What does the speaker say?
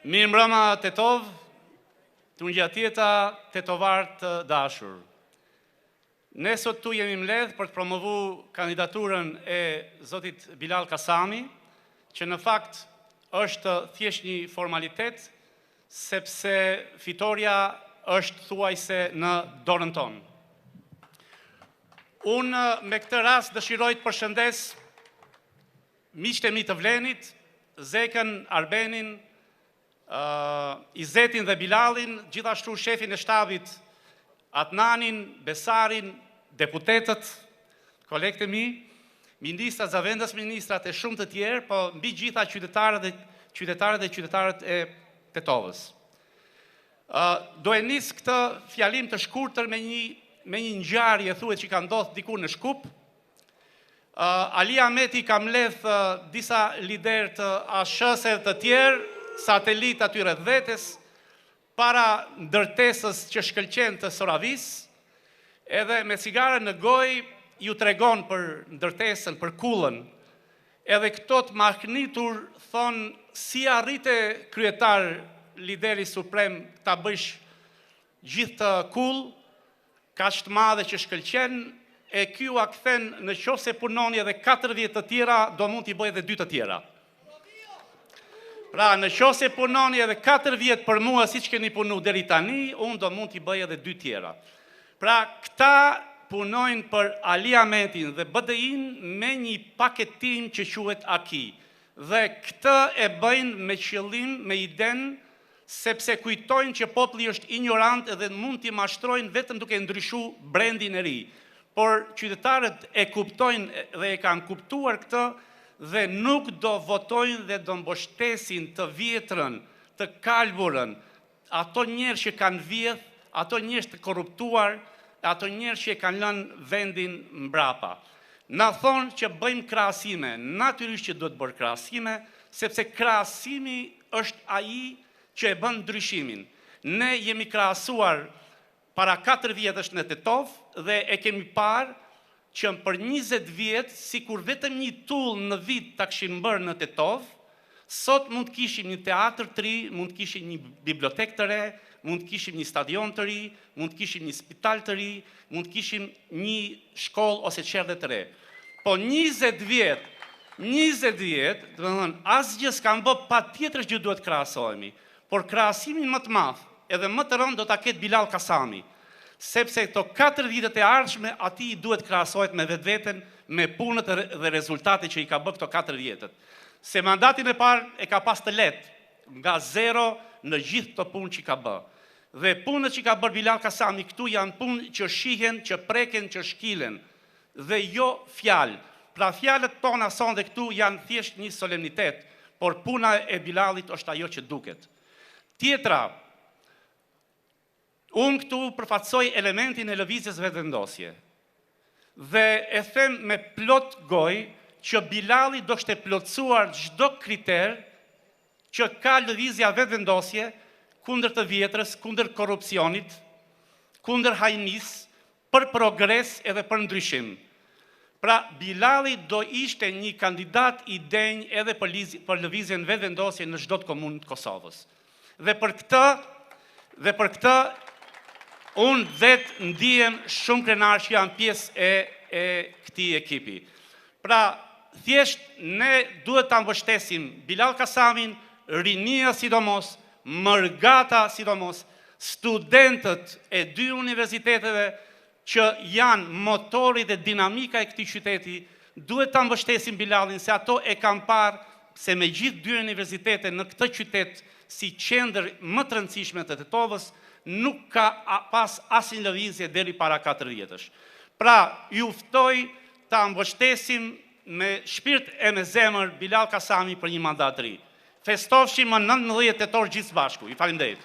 Mirë mbrëma Tetov, të ngjatjeta tetovar të dashur. Ne sot tu jemi mbledh për të promovu kandidaturën e zotit Bilal Kasami, që në fakt është thjesht një formalitet, sepse fitoria është thuajse në dorën tonë. Unë me këtë rast dëshiroj të përshëndes miqtë e mi të Vlenit, Zekën, Arbenin, Izetin dhe Bilalin, gjithashtu shefin e shtabit Adnanin, Besarin, deputetët, kolegët e mi, ministrat, zavendës ministrat e shumë të tjerë, po mbi gjitha qytetarët dhe qytetarët e Tetovës. Do e nis këtë fjalim të shkurtër me një ngjarje thuhet që ka ndodhur diku në Shkup. Ali Ahmeti ka mbledh disa lider të ASH-së të tjerë, satelit aty rreth vetes, para ndërtesës që shkëlqen të Soravis, edhe me cigare në gojë ju tregon për ndërtesën, për kullën, edhe këto të mahnitur thonë si arrite kryetar lideri suprem ta bësh gjithë të kull, kaq të madhe që shkëlqen, e ky u kthen në qoftë se punoni edhe 40 të tjera, do mund t'i bëj edhe 2 të tjera. Pra, në qoftë se punoni edhe 4 vjet për mua siç keni punu deri tani, unë do mund t'i bëj edhe 2 tjera. Pra, këta punojnë për Ali Ahmetin dhe BDI-n me një paketim që quhet AKI. Dhe këtë e bëjnë me qëllim, me iden, sepse kujtojnë që populli është ignorant edhe mund t'i mashtrojnë vetëm duke ndryshu brendin e ri. Por qytetarët e kuptojnë dhe e kanë kuptuar këtë dhe nuk do votojnë dhe do mbështesin të vjetrën, të kalburën, ato njerëz që kanë vjedh, ato njerëz të korruptuar, ato njerëz që kanë lënë vendin mbrapa. Na thonë që bëjmë krahasime, natyrisht që duhet bërë krahasime, sepse krahasimi është ai që e bën ndryshimin. Ne jemi krahasuar para 4 vjetësh në Tetov dhe e kemi parë që për 20 vjetë, si kur vetëm një tull në vit të këshim bërë në Tetov, sot mund të kishim një teatr të ri, mund të kishim një bibliotek të re, mund të kishim një stadion të ri, mund të kishim një spital të ri, mund të kishim një shkollë ose qerdhe të re. Po 20 vjetë, dhe thënë, asgjë s'kam bë patjetër që duhet krahasohemi, por krahasimin më të madh, edhe më të rënd do ta ketë Bilal Kasami. Sepse këto 4 vitet e ardhshme ati i duhet krahasohet me vetveten, me punët dhe rezultate që i ka bërë këto 4 vjetët. Se mandatin e parë e ka pas të lehtë, nga 0 në gjithë këto punë që i ka bërë. Dhe punët që i ka bërë Bilal Kasami këtu janë punë që shihen, që preken, që shkilen, dhe jo fjalë. Pra fjalët tona sonde këtu janë thjesht një solemnitet, por puna e Bilalit është ajo që duket. Tjetra, unë këtu përfatsoj elementin e lëvizjes vetëvendosje. Dhe e them me plot gojë që Bilali do shte plotësuar çdo kriter që ka lëvizja vetëvendosje kundër të vjetrës, kundër korrupsionit, kundër hajnis, për progres edhe për ndryshim. Pra, Bilali do ishte një kandidat i denj edhe për lëvizjen vetëvendosje në çdo komunë të Kosovës. Dhe për këtë unë vetë ndihem shumë krenar që jam pjesë e këtij ekipi. Pra, thjesht ne duhet ta mbështesim Bilal Kasamin, rinia sidomos, mërgata sidomos, studentët e 2 universiteteve që janë motori dhe dinamika e këtij qyteti, duhet ta mbështesim Bilalin, se ato e kanë parë se me gjithë 2 universitete në këtë qytet si qendër më të rëndësishme të Tetovës, nuk ka pas asnjë lëvizje deri para 4 vjetësh. Pra, ju ftoj ta mbështesim me shpirt e me zemër Bilal Kasami për një mandat të ri. Festofshim më 19 tetor gjithë bashku. Ju faleminderit.